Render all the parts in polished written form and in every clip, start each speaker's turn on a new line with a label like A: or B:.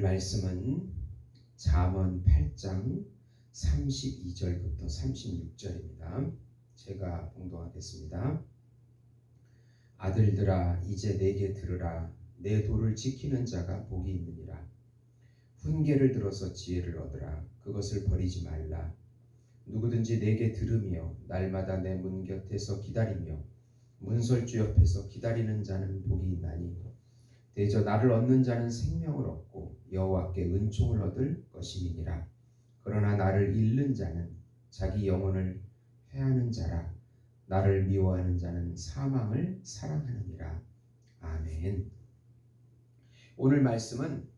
A: 말씀은 잠언 8장 32절부터 36절입니다. 제가 봉독하겠습니다. 아들들아, 이제 내게 들으라. 내 도를 지키는 자가 복이 있느니라. 훈계를 들어서 지혜를 얻으라. 그것을 버리지 말라. 누구든지 내게 들으며 날마다 내 문 곁에서 기다리며 문설주 옆에서 기다리는 자는 복이 있나니 대저 나를 얻는 자는 생명을 얻고 여호와께 은총을 얻을 것임이니라. 그러나 나를 잃는 자는 자기 영혼을 해하는 자라. 나를 미워하는 자는 사망을 사랑하느니라. 아멘. 오늘 말씀은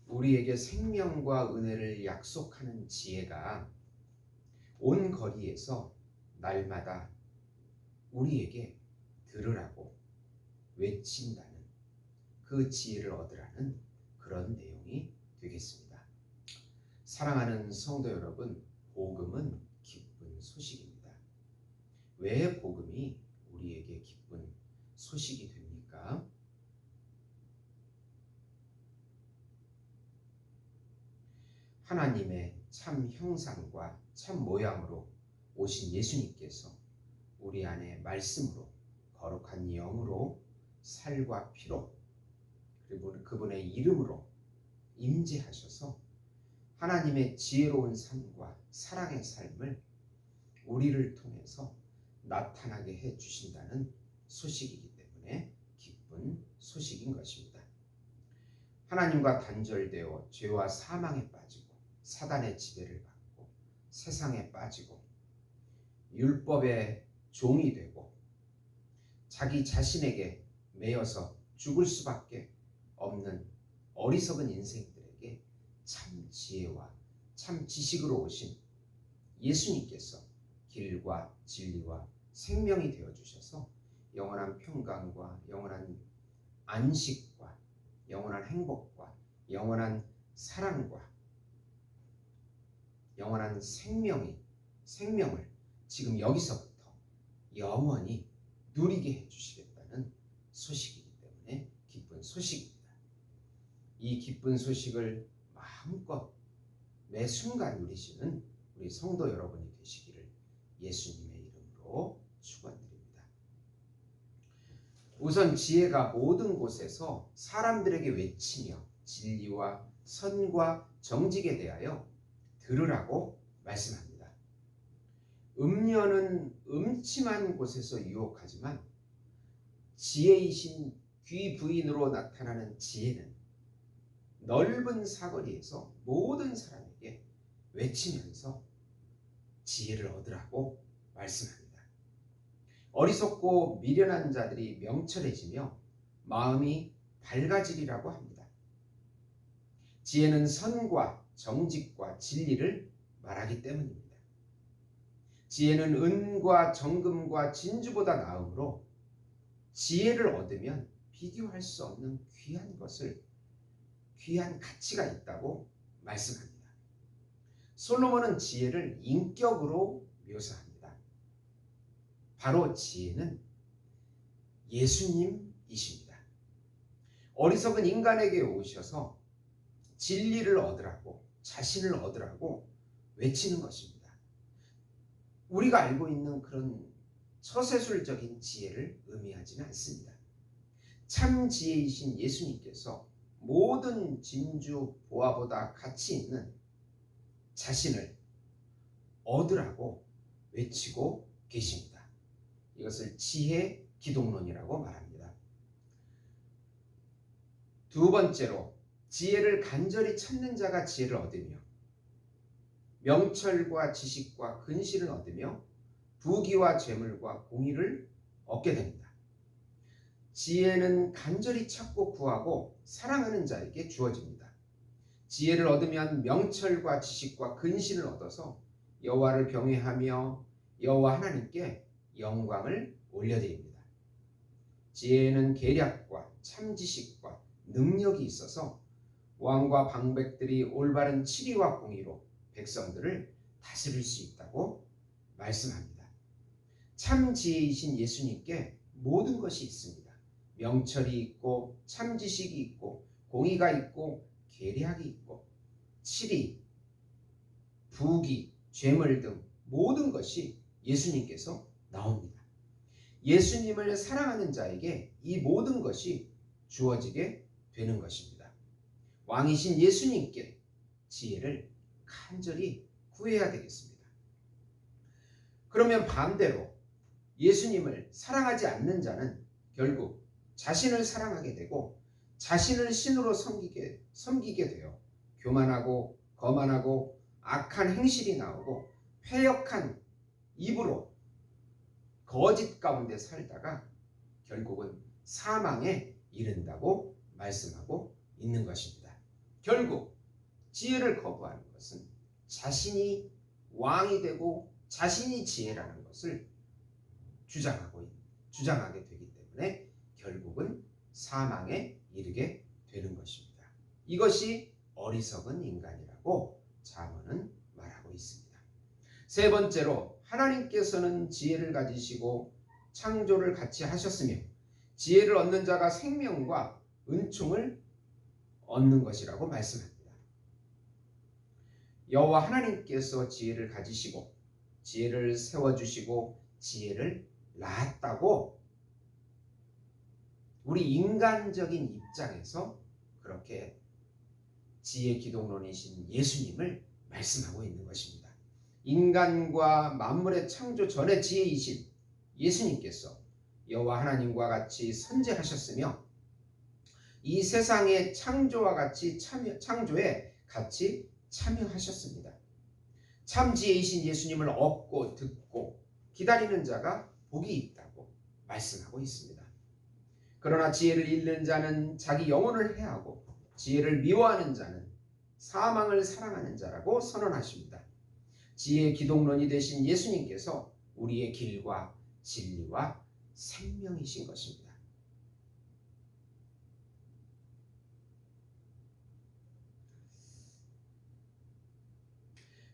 A: 우리에게 생명과 은혜를 약속하는 지혜가 온 거리에서 날마다 우리에게 들으라고 외친다는 그 지혜를 얻으라는 그런 내용이 되겠습니다. 사랑하는 성도 여러분, 복음은 기쁜 소식입니다. 왜 복음이 우리에게 기쁜 소식이 됩니까? 하나님의 참 형상과 참 모양으로 오신 예수님께서 우리 안에 말씀으로 거룩한 영으로 살과 피로 그리고 그분의 이름으로 임재하셔서 하나님의 지혜로운 삶과 사랑의 삶을 우리를 통해서 나타나게 해주신다는 소식이기 때문에 기쁜 소식인 것입니다. 하나님과 단절되어 죄와 사망에 빠지고 사단의 지배를 받고 세상에 빠지고 율법의 종이 되고 자기 자신에게 매여서 죽을 수밖에 없는 어리석은 인생들에게 참 지혜와 참 지식으로 오신 예수님께서 길과 진리와 생명이 되어주셔서 영원한 평강과 영원한 안식과 영원한 행복과 영원한 사랑과 영원한 생명을 지금 여기서부터 영원히 누리게 해주시겠다는 소식이기 때문에 기쁜 소식입니다. 이 기쁜 소식을 마음껏 매 순간 누리시는 우리 성도 여러분이 되시기를 예수님의 이름으로 축원드립니다. 우선 지혜가 모든 곳에서 사람들에게 외치며 진리와 선과 정직에 대하여 들으라고 말씀합니다. 음녀는 음침한 곳에서 유혹하지만 지혜이신 귀 부인으로 나타나는 지혜는 넓은 사거리에서 모든 사람에게 외치면서 지혜를 얻으라고 말씀합니다. 어리석고 미련한 자들이 명철해지며 마음이 밝아지리라고 합니다. 지혜는 선과 정직과 진리를 말하기 때문입니다. 지혜는 은과 정금과 진주보다 나으므로 지혜를 얻으면 비교할 수 없는 귀한 가치가 있다고 말씀합니다. 솔로몬은 지혜를 인격으로 묘사합니다. 바로 지혜는 예수님이십니다. 어리석은 인간에게 오셔서 진리를 얻으라고 자신을 얻으라고 외치는 것입니다. 우리가 알고 있는 그런 처세술적인 지혜를 의미하지는 않습니다. 참 지혜이신 예수님께서 모든 진주 보화보다 가치 있는 자신을 얻으라고 외치고 계십니다. 이것을 지혜 기독론이라고 말합니다. 두 번째로 지혜를 간절히 찾는 자가 지혜를 얻으며 명철과 지식과 근신을 얻으며 부귀와 재물과 공의를 얻게 됩니다. 지혜는 간절히 찾고 구하고 사랑하는 자에게 주어집니다. 지혜를 얻으면 명철과 지식과 근신을 얻어서 여호와를 경외하며 여호와 하나님께 영광을 올려드립니다. 지혜에는 계략과 참지식과 능력이 있어서 왕과 방백들이 올바른 치리와 공의로 백성들을 다스릴 수 있다고 말씀합니다. 참 지혜이신 예수님께 모든 것이 있습니다. 명철이 있고 참지식이 있고 공의가 있고 계략이 있고 치리, 부귀, 죄물 등 모든 것이 예수님께서 나옵니다. 예수님을 사랑하는 자에게 이 모든 것이 주어지게 되는 것입니다. 왕이신 예수님께 지혜를 간절히 구해야 되겠습니다. 그러면 반대로 예수님을 사랑하지 않는 자는 결국 자신을 사랑하게 되고 자신을 신으로 섬기게 되어 교만하고 거만하고 악한 행실이 나오고 패역한 입으로 거짓 가운데 살다가 결국은 사망에 이른다고 말씀하고 있는 것입니다. 결국 지혜를 거부하는 것은 자신이 왕이 되고 자신이 지혜라는 것을 주장하게 되기 때문에 결국은 사망에 이르게 되는 것입니다. 이것이 어리석은 인간이라고 잠언은 말하고 있습니다. 세 번째로 하나님께서는 지혜를 가지시고 창조를 같이 하셨으며 지혜를 얻는 자가 생명과 은총을 얻는 것이라고 말씀합니다. 여호와 하나님께서 지혜를 가지시고 지혜를 세워주시고 지혜를 낳았다고 우리 인간적인 입장에서 그렇게 지혜 기독론이신 예수님을 말씀하고 있는 것입니다. 인간과 만물의 창조 전의 지혜이신 예수님께서 여호와 하나님과 같이 선지하셨으며 이 세상의 창조에 같이 참여하셨습니다. 참 지혜이신 예수님을 얻고 듣고 기다리는 자가 복이 있다고 말씀하고 있습니다. 그러나 지혜를 잃는 자는 자기 영혼을 해하고 지혜를 미워하는 자는 사망을 사랑하는 자라고 선언하십니다. 지혜의 기독론이 되신 예수님께서 우리의 길과 진리와 생명이신 것입니다.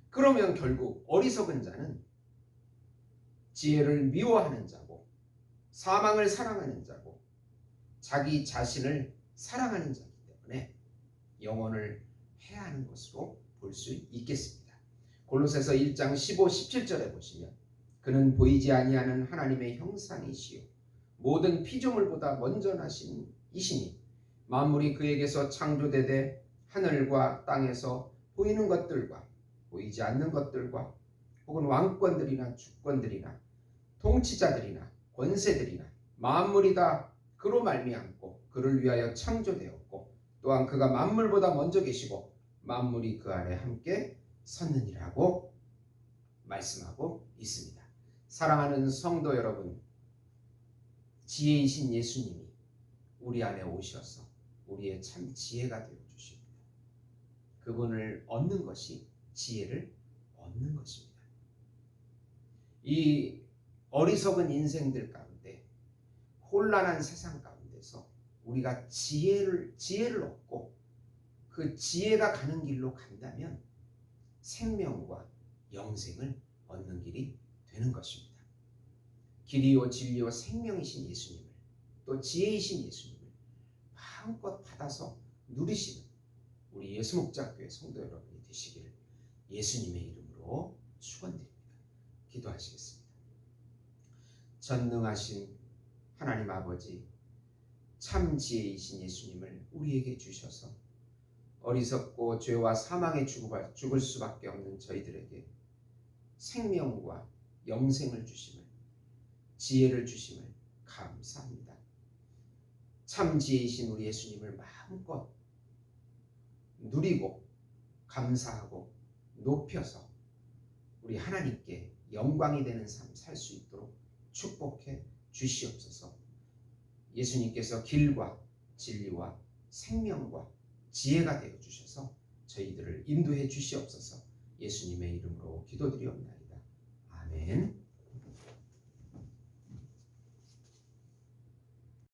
A: 그러면 결국 어리석은 자는 지혜를 미워하는 자고 사망을 사랑하는 자고 자기 자신을 사랑하는 자이기 때문에 영혼을 해하는 것으로 볼 수 있겠습니다. 골로새서 1장 15, 17절에 보시면 그는 보이지 아니하는 하나님의 형상이시요 모든 피조물보다 먼저 나신 이시니 만물이 그에게서 창조되되 하늘과 땅에서 보이는 것들과 보이지 않는 것들과 혹은 왕권들이나 주권들이나 통치자들이나 권세들이나 만물이 다 그로 말미암고 그를 위하여 창조되었고 또한 그가 만물보다 먼저 계시고 만물이 그 안에 함께 섰느니라고 말씀하고 있습니다. 사랑하는 성도 여러분, 지혜이신 예수님이 우리 안에 오셔서 우리의 참 지혜가 되어주십니다. 그분을 얻는 것이 지혜를 얻는 것입니다. 이 어리석은 인생들 가운데 혼란한 세상 가운데서 우리가 지혜를 얻고 그 지혜가 가는 길로 간다면 생명과 영생을 얻는 길이 되는 것입니다. 길이요 진리요 생명이신 예수님을 또 지혜이신 예수님을 마음껏 받아서 누리시는 우리 예수목자교회 성도 여러분이 되시기를 예수님의 이름으로 축원드립니다. 기도하시겠습니다. 전능하신 하나님 아버지, 참 지혜이신 예수님을 우리에게 주셔서 어리석고 죄와 사망에 죽을 수밖에 없는 저희들에게 생명과 영생을 주심을, 지혜를 주심을 감사합니다. 참 지혜이신 우리 예수님을 마음껏 누리고 감사하고 높여서 우리 하나님께 영광이 되는 삶 살 수 있도록 축복해 주시옵소서. 예수님께서 길과 진리와 생명과 지혜가 되어 주셔서 저희들을 인도해 주시옵소서. 예수님의 이름으로 기도드리옵나이다. 아멘.